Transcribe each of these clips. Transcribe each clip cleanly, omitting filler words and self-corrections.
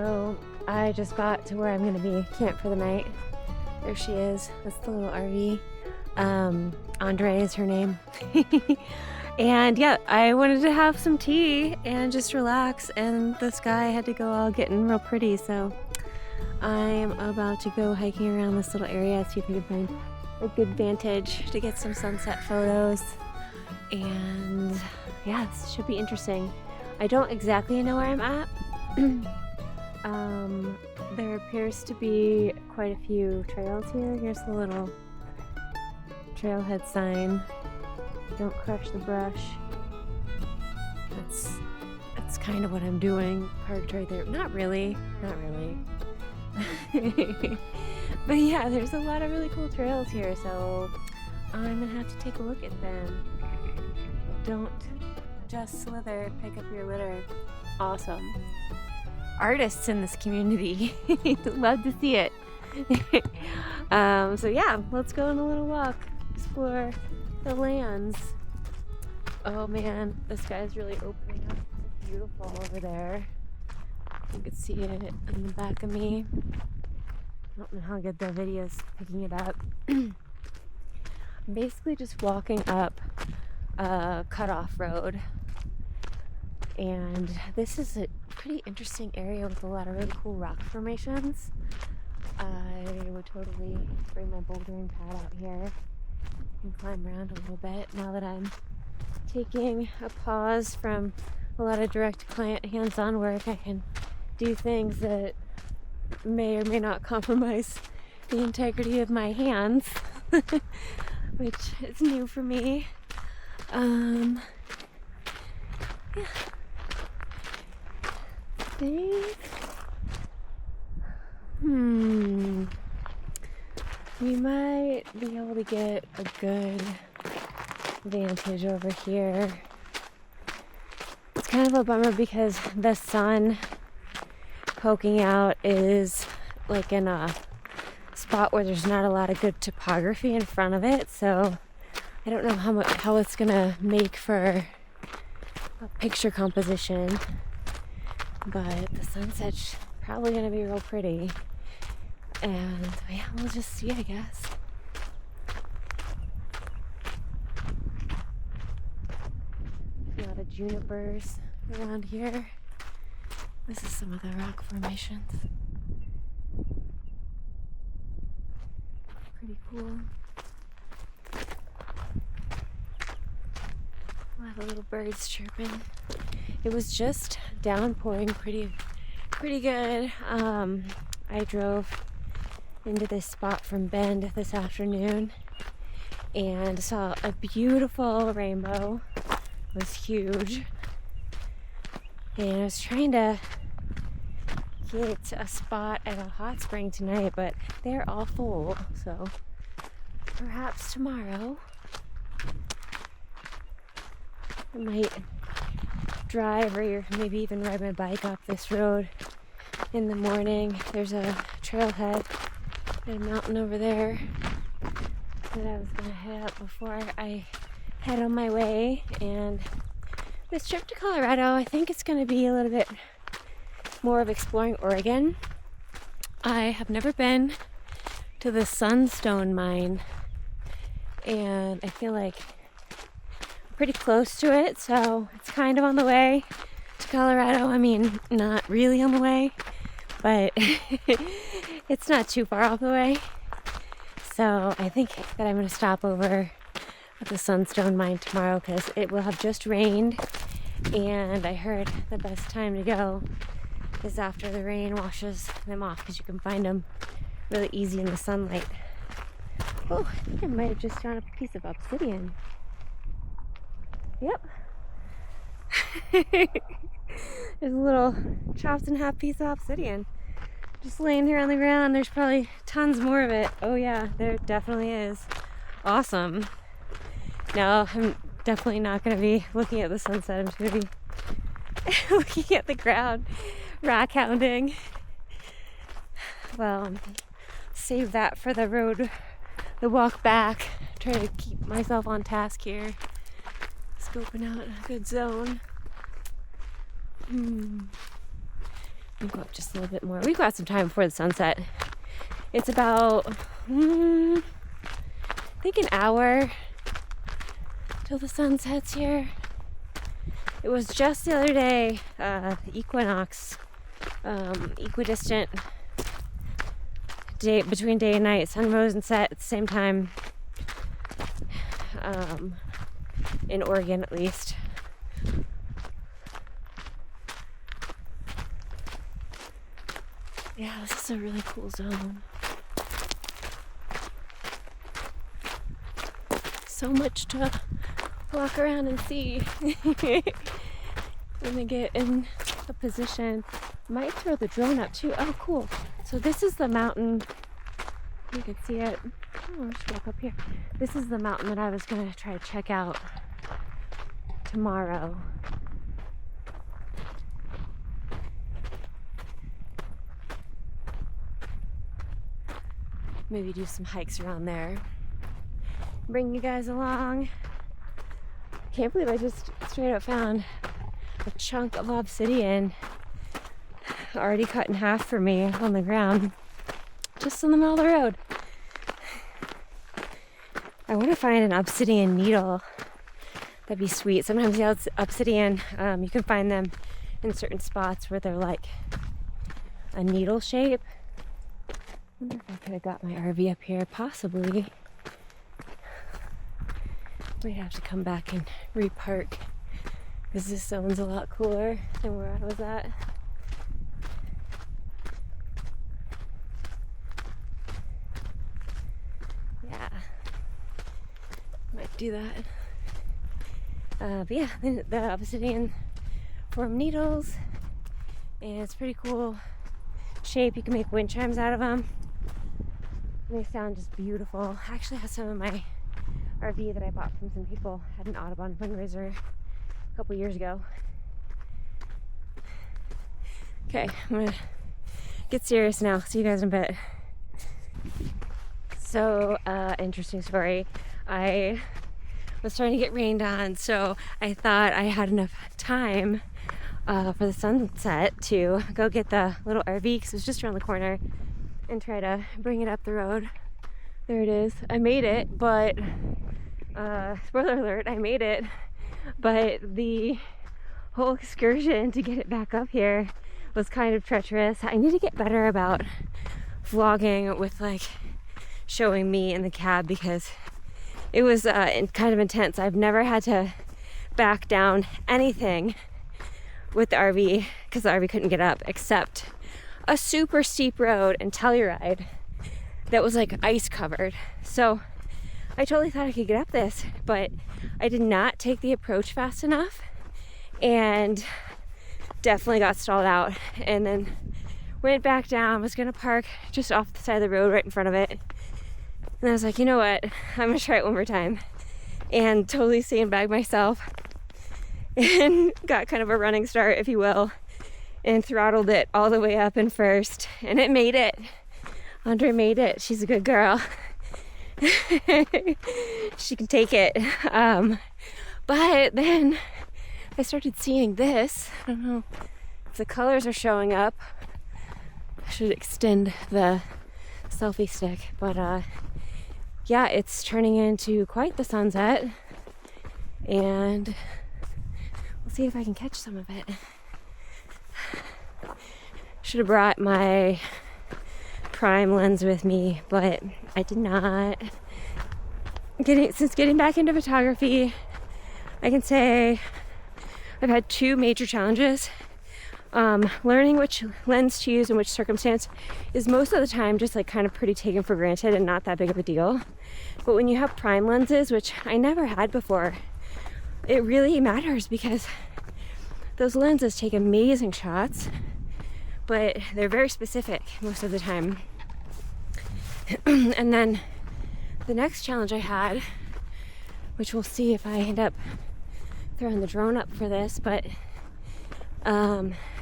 So I just got to where I'm gonna be camped for the night. There she is. That's the little RV. Andre is her name. And yeah, I wanted to have some tea and just relax, and the sky had to go all getting real pretty, so I'm about to go hiking around this little area, see if we can find a good vantage to get some sunset photos. And yeah, this should be interesting. I don't exactly know where I'm at. There appears to be quite a few trails here. Here's the little trailhead sign. Don't crush the brush. That's kind of what I'm doing. Parked right there. Not really. But yeah, there's a lot of really cool trails here, so I'm gonna have to take a look at them. Don't just slither, pick up your litter. Awesome. Artists in this community. Love to see it. So yeah, let's go on a little walk, explore the lands. Oh man, the sky's really opening up. It's beautiful over there. You can see it in the back of me. I don't know how good the video's picking it up. I'm basically just walking up a cutoff road, and this is a pretty interesting area with a lot of really cool rock formations. I would totally bring my bouldering pad out here and climb around a little bit now that I'm taking a pause from a lot of direct client hands-on work. I can do things that may or may not compromise the integrity of my hands, which is new for me. Yeah. We might be able to get a good vantage over here. It's kind of a bummer because the sun poking out is like in a spot where there's not a lot of good topography in front of it, so I don't know how it's gonna make for a picture composition, but the sunset's probably gonna be real pretty, and yeah, we'll just see, I guess. A lot of junipers around here. This is some of the rock formations. Pretty cool. A lot of little birds chirping. It was just downpouring pretty good. I drove into this spot from Bend this afternoon and saw a beautiful rainbow. It was huge. And I was trying to get a spot at a hot spring tonight, but they're all full, so perhaps tomorrow I might drive or maybe even ride my bike up this road in the morning. There's a trailhead and a mountain over there that I was gonna head up before I head on my way. And this trip to Colorado, I think it's gonna be a little bit more of exploring Oregon. I have never been to the Sunstone mine, and I feel like I'm pretty close to it, so it's kind of on the way to Colorado. I mean, not really on the way, but it's not too far off the way. So I think that I'm going to stop over at the Sunstone mine tomorrow because it will have just rained, and I heard the best time to go is after the rain washes them off because you can find them really easy in the sunlight. Oh, I think I might have just found a piece of obsidian. Yep. There's a little chopped in half piece of obsidian just laying here on the ground. There's probably tons more of it. Oh yeah, there definitely is. Awesome. No, I'm definitely not going to be looking at the sunset. I'm just going to be looking at the ground, rock hounding. Well, save that for the road, the walk back. Try to keep myself on task here. Scoping out a good zone. We'll go up just a little bit more. We've got some time before the sunset. It's about, I think, an hour till the sun sets here. It was just the other day, equinox, equidistant day, between day and night. Sun rose and set at the same time, in Oregon at least. Yeah, this is a really cool zone. So much to walk around and see. When I get in a position, might throw the drone up too. Oh, cool. So this is the mountain. You can see it. Oh, let's go up here. This is the mountain that I was gonna try to check out tomorrow. Maybe do some hikes around there. Bring you guys along. Can't believe I just straight up found a chunk of obsidian already cut in half for me on the ground, just in the middle of the road. I want to find an obsidian needle. That'd be sweet. Sometimes the obsidian, you can find them in certain spots where they're like a needle shape. I wonder if I could have got my RV up here, possibly. Might have to come back and repark because this zone's a lot cooler than where I was at. Yeah, might do that. But yeah, the obsidian form needles, and it's pretty cool shape. You can make wind chimes out of them. They sound just beautiful. I actually have some of my RV that I bought from some people. Had an Audubon fundraiser a couple years ago. Okay, I'm gonna get serious now. See you guys in a bit. So, interesting story. I was starting to get rained on, so I thought I had enough time for the sunset to go get the little RV, because it was just around the corner, and try to bring it up the road. There it is. I made it, but spoiler alert, I made it, but the whole excursion to get it back up here was kind of treacherous. I need to get better about vlogging with like showing me in the cab, because it was kind of intense. I've never had to back down anything with the RV because the RV couldn't get up, except a super steep road and Telluride that was like ice covered. So I totally thought I could get up this, but I did not take the approach fast enough and definitely got stalled out, and then went back down. Was gonna park just off the side of the road right in front of it, and I was like, you know what, I'm gonna try it one more time, and totally sandbagged myself and got kind of a running start, if you will, and throttled it all the way up in first, and it made it. Andre made it. She's a good girl. She can take it. But then I started seeing this. I don't know if the colors are showing up. I should extend the selfie stick, but yeah, it's turning into quite the sunset, and we'll see if I can catch some of it. Should have brought my prime lens with me, but I did not. Since getting back into photography, I can say I've had two major challenges. Learning which lens to use in which circumstance is most of the time just like kind of pretty taken for granted and not that big of a deal. But when you have prime lenses, which I never had before, it really matters, because those lenses take amazing shots, but they're very specific most of the time. And then the next challenge I had, which we'll see if I end up throwing the drone up for this, but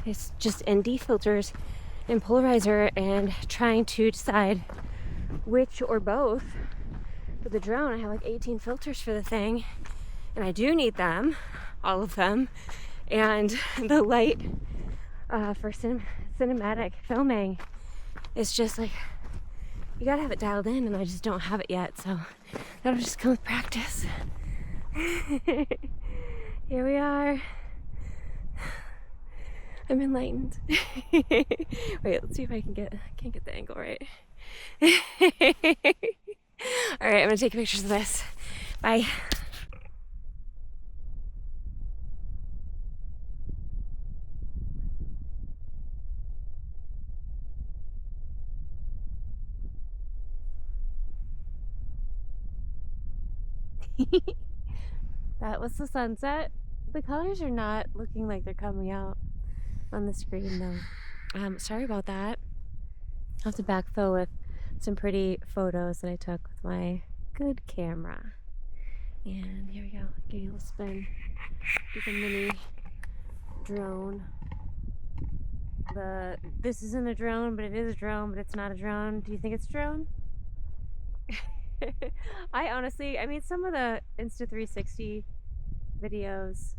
it's just ND filters and polarizer, and trying to decide which or both for the drone. I have like 18 filters for the thing, and I do need them, all of them, and the light for cinematic filming. It's just like, you gotta have it dialed in, and I just don't have it yet, so that'll just come with practice. Here we are. I'm enlightened. Wait, let's see if I can't get the angle right. Alright, I'm gonna take pictures of this. Bye. That was the sunset. The colors are not looking like they're coming out on the screen though. Sorry about that. I'll have to backfill with some pretty photos that I took with my good camera. And here we go. Give you a little spin with a mini drone. This isn't a drone, but it is a drone, but it's not a drone. Do you think it's a drone? I mean, some of the Insta 360 videos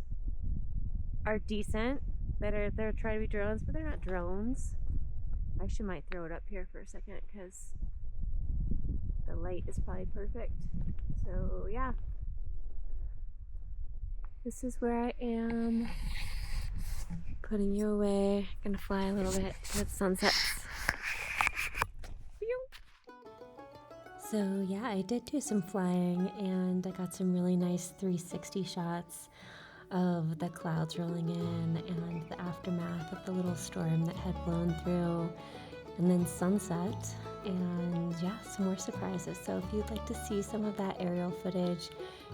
are decent. They're trying to be drones, but they're not drones. I actually might throw it up here for a second because the light is probably perfect. So yeah, this is where I am. Putting you away. Gonna fly a little bit with sunsets. So yeah, I did do some flying, and I got some really nice 360 shots of the clouds rolling in and the aftermath of the little storm that had blown through, and then sunset, and yeah, some more surprises. So if you'd like to see some of that aerial footage,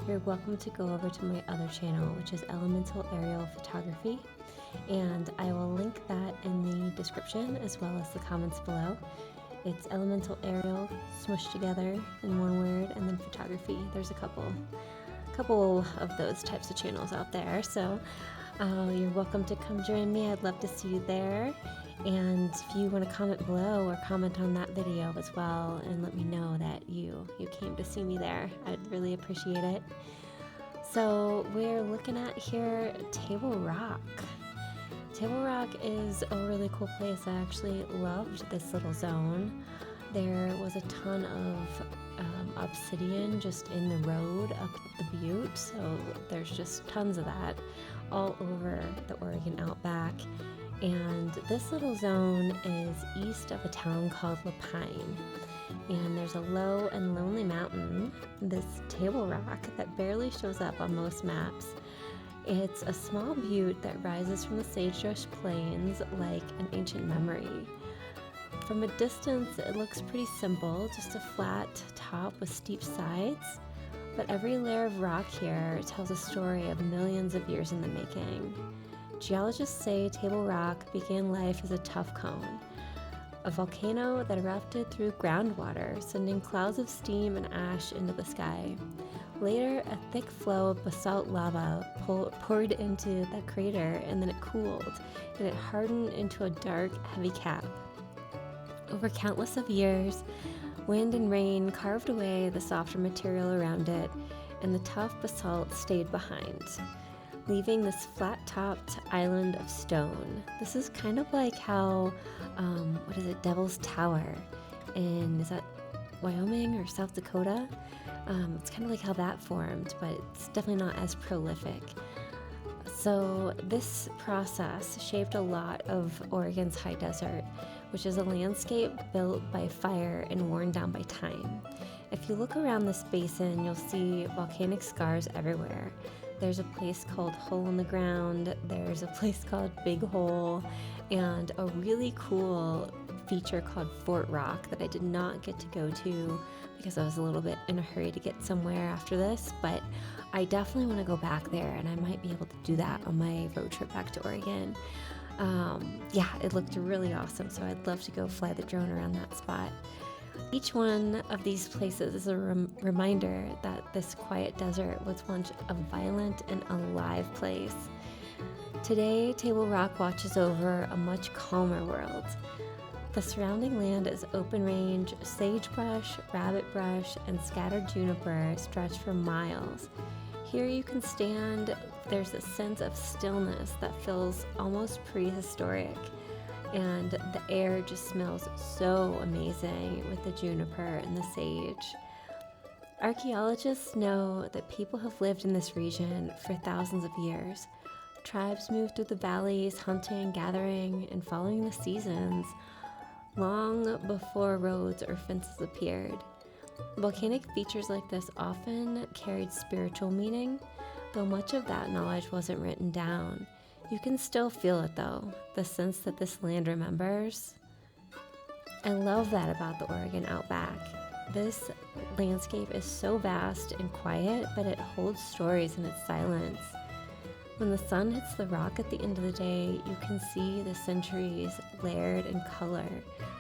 you're welcome to go over to my other channel, which is Elemental Aerial Photography, and I will link that in the description as well as the comments below. It's Elemental Aerial smushed together in one word, and then photography. There's a couple of those types of channels out there, so you're welcome to come join me. I'd love to see you there, and if you want to comment below or comment on that video as well and let me know that you came to see me there, I'd really appreciate it. So we're looking at here Table Rock. Table Rock is a really cool place. I actually loved this little zone. There was a ton of obsidian just in the road up the butte, so there's just tons of that all over the Oregon Outback. And this little zone is east of a town called Lapine, and there's a low and lonely mountain, this Table Rock, that barely shows up on most maps. It's a small butte that rises from the sagebrush plains like an ancient memory. From a distance, it looks pretty simple, just a flat top with steep sides, but every layer of rock here tells a story of millions of years in the making. Geologists say Table Rock began life as a tuff cone, a volcano that erupted through groundwater, sending clouds of steam and ash into the sky. Later, a thick flow of basalt lava poured into the crater, and then it cooled, and it hardened into a dark, heavy cap. Over countless of years, wind and rain carved away the softer material around it, and the tough basalt stayed behind, leaving this flat-topped island of stone. This is kind of like how, Devil's Tower is that Wyoming or South Dakota? It's kind of like how that formed, but it's definitely not as prolific. So this process shaped a lot of Oregon's high desert, which is a landscape built by fire and worn down by time. If you look around this basin, you'll see volcanic scars everywhere. There's a place called Hole in the Ground, there's a place called Big Hole, and a really cool feature called Fort Rock that I did not get to go to because I was a little bit in a hurry to get somewhere after this, but I definitely want to go back there, and I might be able to do that on my road trip back to Oregon. Yeah, it looked really awesome, so I'd love to go fly the drone around that spot. Each one of these places is a reminder that this quiet desert was once a violent and alive place. Today, Table Rock watches over a much calmer world. The surrounding land is open range, sagebrush, rabbit brush, and scattered juniper stretch for miles. Here you can stand there's a sense of stillness that feels almost prehistoric, and the air just smells so amazing with the juniper and the sage. Archaeologists know that people have lived in this region for thousands of years. Tribes moved through the valleys, hunting, gathering, and following the seasons, long before roads or fences appeared. Volcanic features like this often carried spiritual meaning, though much of that knowledge wasn't written down. You can still feel it though, the sense that this land remembers. I love that about the Oregon Outback. This landscape is so vast and quiet, but it holds stories in its silence. When the sun hits the rock at the end of the day, you can see the centuries layered in color,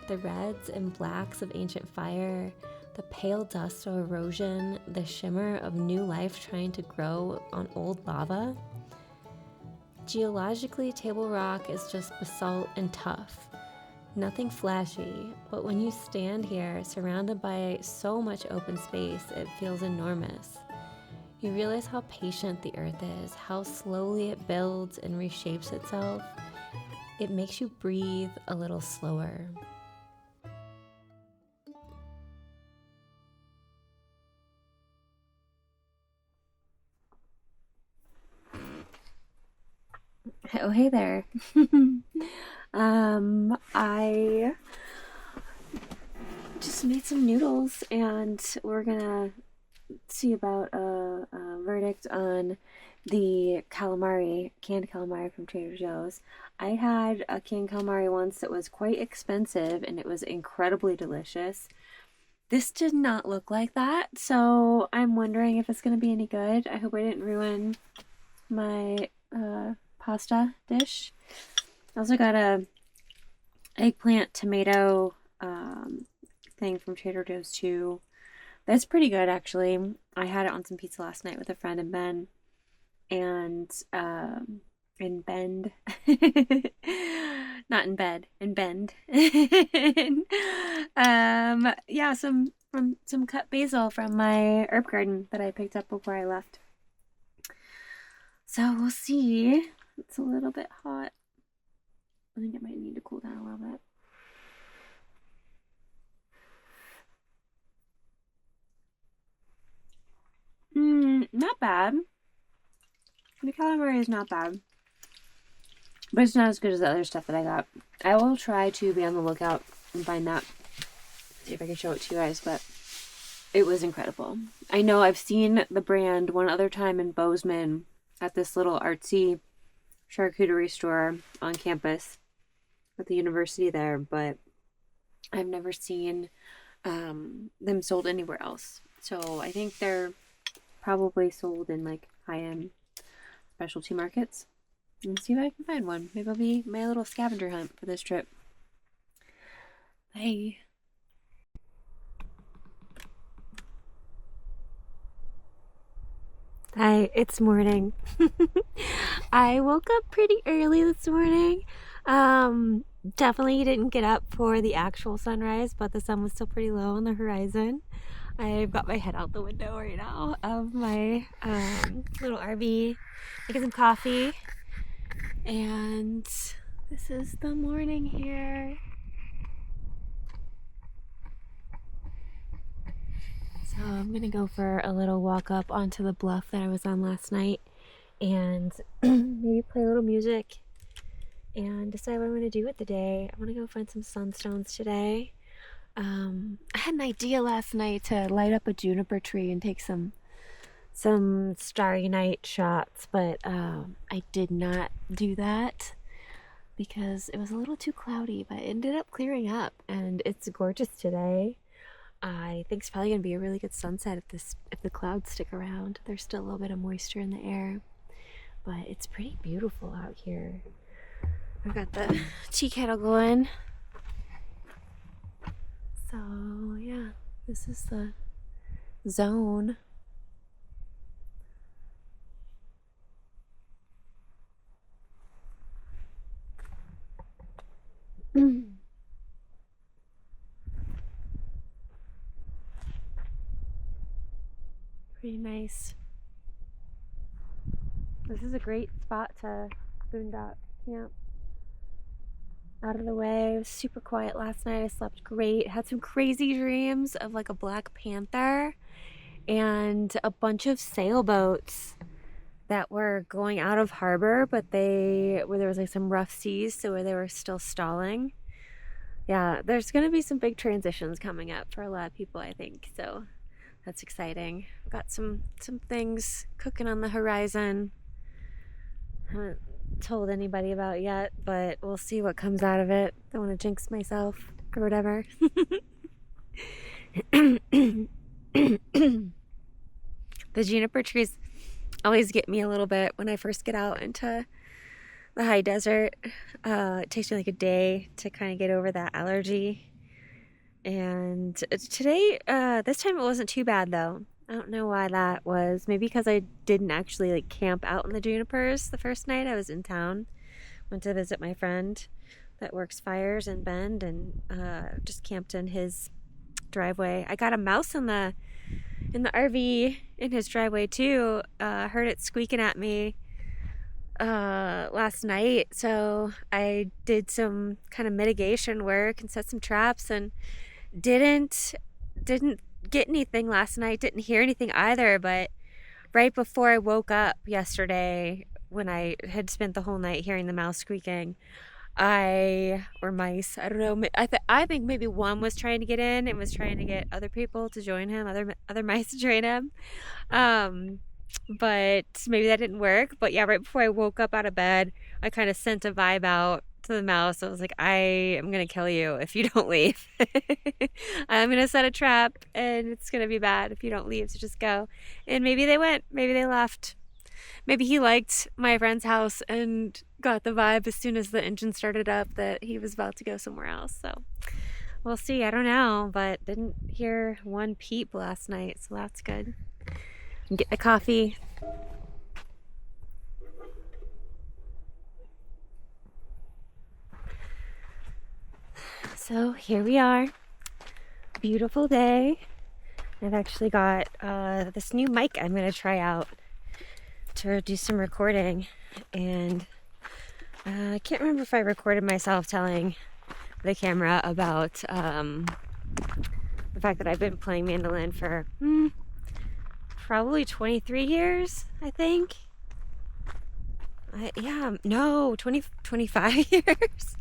the reds and blacks of ancient fire, the pale dust of erosion, the shimmer of new life trying to grow on old lava. Geologically, Table Rock is just basalt and tough. Nothing flashy, but when you stand here, surrounded by so much open space, it feels enormous. You realize how patient the earth is, how slowly it builds and reshapes itself. It makes you breathe a little slower. Oh, hey there. I just made some noodles and we're gonna see about a verdict on the calamari, canned calamari from Trader Joe's. I had a canned calamari once that was quite expensive and it was incredibly delicious. This did not look like that, so I'm wondering if it's gonna be any good. I hope I didn't ruin my pasta dish. I also got a eggplant tomato thing from Trader Joe's too. That's pretty good actually. I had it on some pizza last night with a friend in Bend, and in Bend, not in bed, in Bend. Yeah, some cut basil from my herb garden that I picked up before I left. So we'll see. It's a little bit hot. I think it might need to cool down a little bit. Not bad. The calamari is not bad. But it's not as good as the other stuff that I got. I will try to be on the lookout and find that. See if I can show it to you guys, but it was incredible. I know I've seen the brand one other time in Bozeman at this little artsy charcuterie store on campus at the university there, but I've never seen them sold anywhere else. So I think they're probably sold in like high-end specialty markets. Let's see if I can find one. Maybe it'll be my little scavenger hunt for this trip. Bye. Hi, it's morning. I woke up pretty early this morning. Definitely didn't get up for the actual sunrise, but the sun was still pretty low on the horizon. I've got my head out the window right now of my little RV, making some coffee, and this is the morning here. So I'm gonna go for a little walk up onto the bluff that I was on last night and maybe play a little music and decide what I'm gonna do with the day. I want to go find some sunstones today. I had an idea last night to light up a juniper tree and take some starry night shots, but I did not do that because it was a little too cloudy, but it ended up clearing up and it's gorgeous today. I think it's probably gonna be a really good sunset if the clouds stick around. There's still a little bit of moisture in the air, but it's pretty beautiful out here. I've got the tea kettle going. So yeah, this is the zone. Pretty nice. This is a great spot to boondock camp. Out of the way. It was super quiet last night. I slept great. Had some crazy dreams of like a black panther and a bunch of sailboats that were going out of harbor, but where there was like some rough seas, so where they were still stalling. Yeah, there's gonna be some big transitions coming up for a lot of people, I think. So that's exciting. Got some things cooking on the horizon. Haven't told anybody about yet, but we'll see what comes out of it. Don't want to jinx myself or whatever. The juniper trees always get me a little bit when I first get out into the high desert. It takes me like a day to kind of get over that allergy. And today, this time it wasn't too bad though. I don't know why that was. Maybe because I didn't actually like camp out in the junipers the first night I was in town. Went to visit my friend that works fires in Bend, and just camped in his driveway. I got a mouse in the RV in his driveway too. Heard it squeaking at me last night, so I did some kind of mitigation work and set some traps, and didn't get anything last night. Didn't hear anything either, but right before I woke up yesterday, when I had spent the whole night hearing the mouse squeaking, or mice, I don't know, I think maybe one was trying to get in and was trying to get other people to join him, other mice to join him, but maybe that didn't work. But yeah, right before I woke up out of bed, I kind of sent a vibe out to the mouse. I was like, I am gonna kill you if you don't leave. I'm gonna set a trap and it's gonna be bad if you don't leave, so just go. And maybe they went, maybe they left. Maybe he liked my friend's house and got the vibe as soon as the engine started up that he was about to go somewhere else. So we'll see. I don't know, but didn't hear one peep last night, so that's good. Get the coffee. So here we are. Beautiful day. I've actually got this new mic I'm going to try out to do some recording, and I can't remember if I recorded myself telling the camera about the fact that I've been playing mandolin for probably 23 years, I think. 25 years.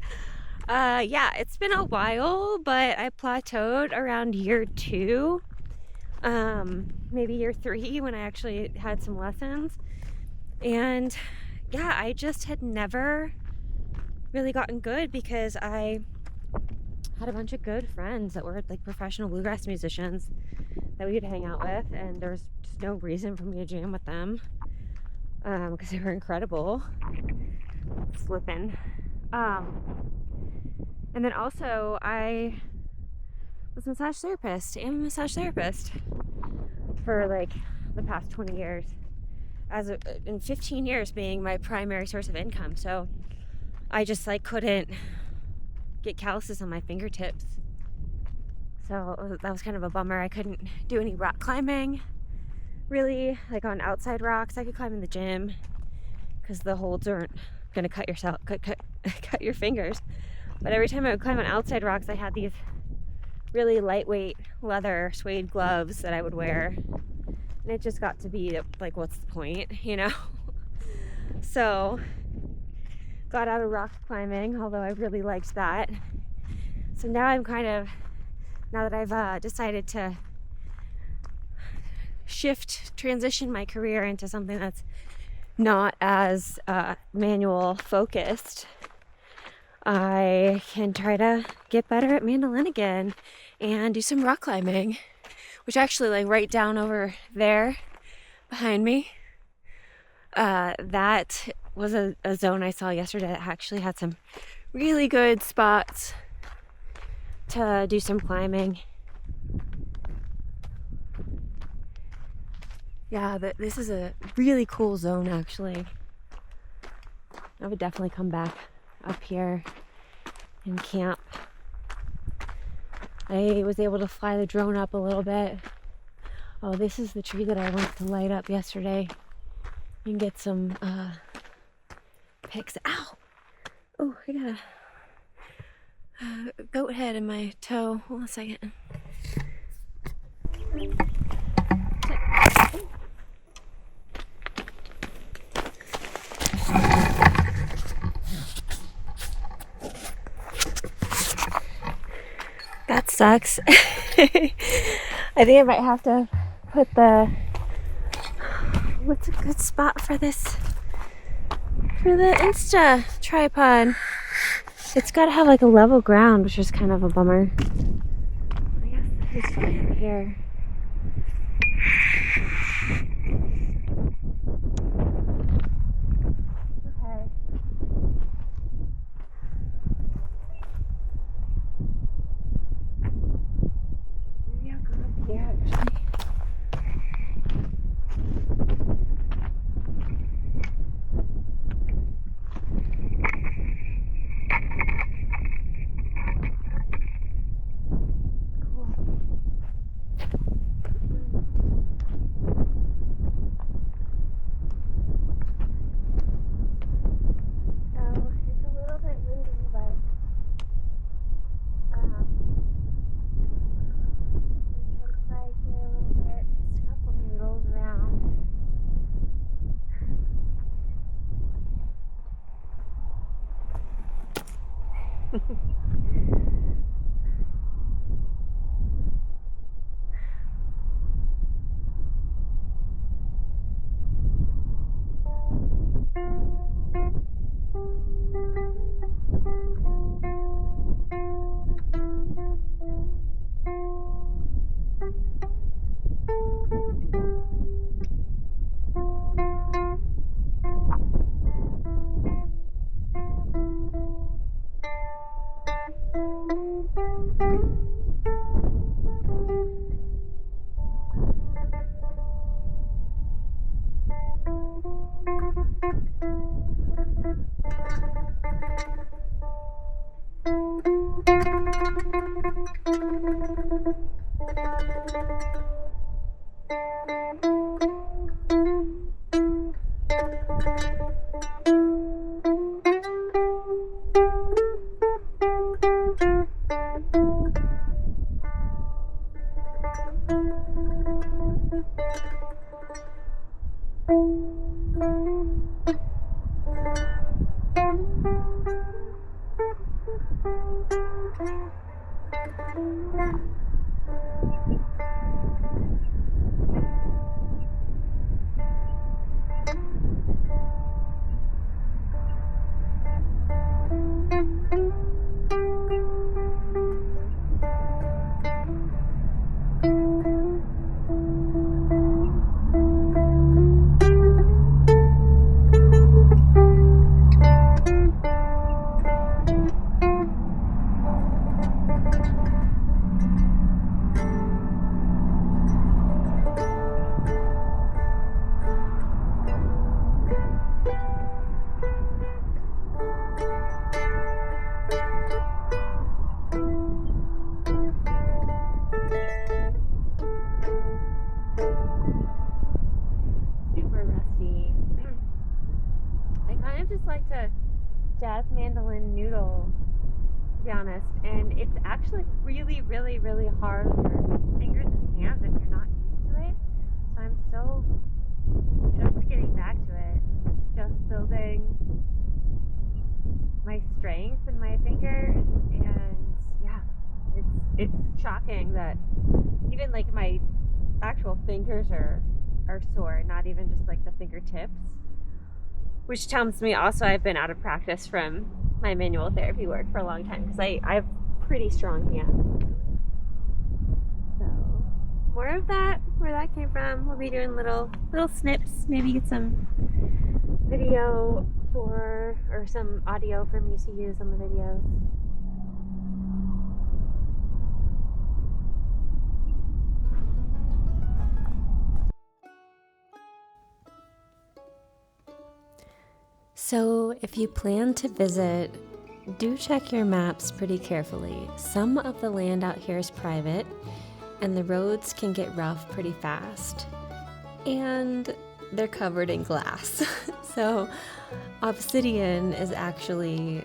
Yeah, it's been a while, but I plateaued around year 2, maybe year 3, when I actually had some lessons. And yeah, I just had never really gotten good because I had a bunch of good friends that were like professional bluegrass musicians that we would hang out with, and there was just no reason for me to jam with them because they were incredible. Slipping. And then also I was a massage therapist. I'm a massage therapist for like the past 20 years. In 15 years being my primary source of income. So I just like couldn't get calluses on my fingertips. So that was kind of a bummer. I couldn't do any rock climbing really, like on outside rocks. I could climb in the gym because the holds aren't gonna cut your fingers. But every time I would climb on outside rocks, I had these really lightweight leather suede gloves that I would wear. And it just got to be like, what's the point, you know? So, got out of rock climbing, although I really liked that. So now I'm now that I've decided to transition my career into something that's not as manual focused, I can try to get better at mandolin again and do some rock climbing. Which actually, like right down over there behind me, that was a zone I saw yesterday that actually had some really good spots to do some climbing. Yeah, this is a really cool zone actually. I would definitely come back up here and camp. I was able to fly the drone up a little bit. Oh, this is the tree that I went to light up yesterday. You can get some pics. Ow! Oh, I got a goat head in my toe. Hold on a second. That sucks. I think I might have to put the... What's a good spot for this? For the Insta tripod. It's got to have like a level ground, which is kind of a bummer. I guess it's fine here. Okay. Maybe I'll go up here actually. Jazz mandolin noodle, to be honest, and it's actually really hard on your fingers and hands if you're not used to it. So I'm still just getting back to it, just building my strength in my fingers, and yeah, it's shocking that even like my actual fingers are sore, not even just like the fingertips. Which tells me also I've been out of practice from my manual therapy work for a long time, because I have pretty strong hands. So more of that, where that came from. We'll be doing little snips, maybe get some video or some audio for me to use on the videos. So if you plan to visit, do check your maps pretty carefully. Some of the land out here is private, and the roads can get rough pretty fast. And they're covered in glass. So obsidian is actually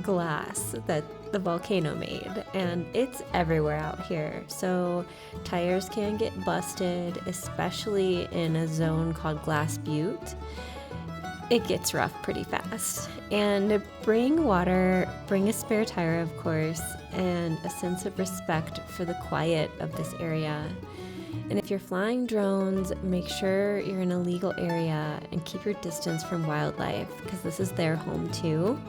glass that the volcano made, and it's everywhere out here. So tires can get busted, especially in a zone called Glass Butte. It gets rough pretty fast. And bring water, bring a spare tire, of course, and a sense of respect for the quiet of this area. And if you're flying drones, make sure you're in a legal area and keep your distance from wildlife, because this is their home too.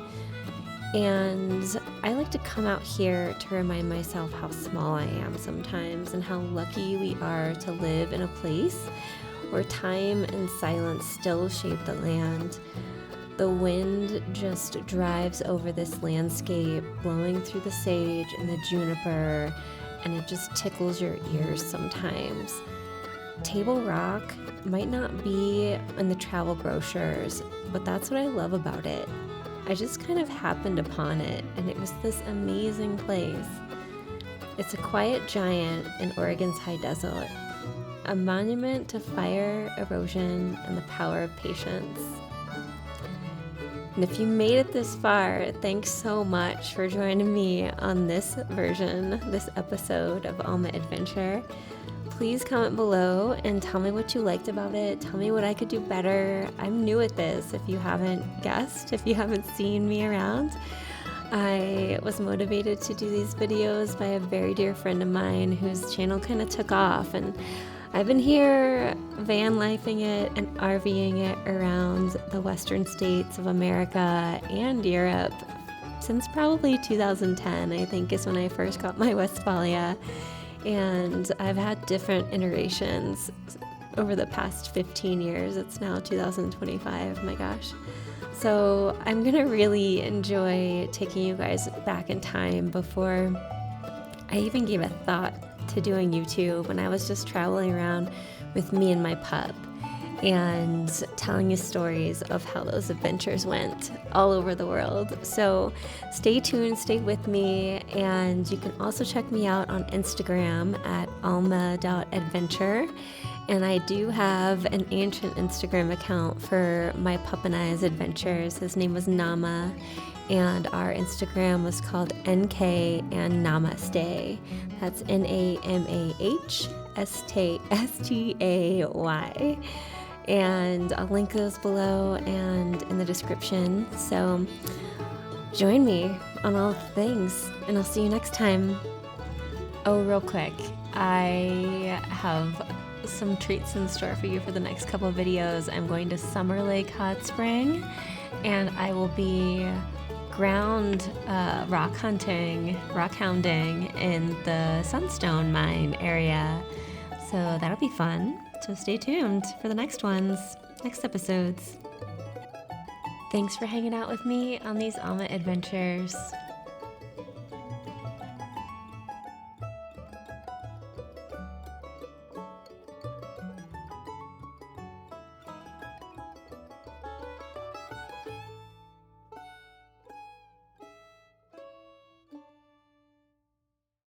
And I like to come out here to remind myself how small I am sometimes and how lucky we are to live in a place where time and silence still shape the land. The wind just drives over this landscape, blowing through the sage and the juniper, and it just tickles your ears sometimes. Table Rock might not be in the travel brochures, but that's what I love about it. I just kind of happened upon it, and it was this amazing place. It's a quiet giant in Oregon's high desert, a monument to fire, erosion, and the power of patience. And if you made it this far, thanks so much for joining me on this episode of Alma Adventure. Please comment below and tell me what you liked about it. Tell me what I could do better. I'm new at this, if you haven't guessed, if you haven't seen me around. I was motivated to do these videos by a very dear friend of mine whose channel kind of took off, and I've been here van lifing it and RVing it around the western states of America and Europe since probably 2010, I think, is when I first got my Westphalia. And I've had different iterations over the past 15 years. It's now 2025, my gosh. So I'm gonna really enjoy taking you guys back in time before I even gave a thought to doing YouTube, when I was just traveling around with me and my pup and telling you stories of how those adventures went all over the world. So stay tuned, stay with me, and you can also check me out on Instagram at alma.adventure. And I do have an ancient Instagram account for my pup and I's adventures. His name was Nama, and our Instagram was called NK and Namaste. That's NAMAHSTAY. And I'll link those below and in the description. So join me on all the things, and I'll see you next time. Oh, real quick, I have some treats in store for you for the next couple of videos. I'm going to Summer Lake Hot Spring, and I will be ground rock hounding in the Sunstone Mine area. So that'll be fun. So stay tuned for the next episodes. Thanks for hanging out with me on these Alma Adventures.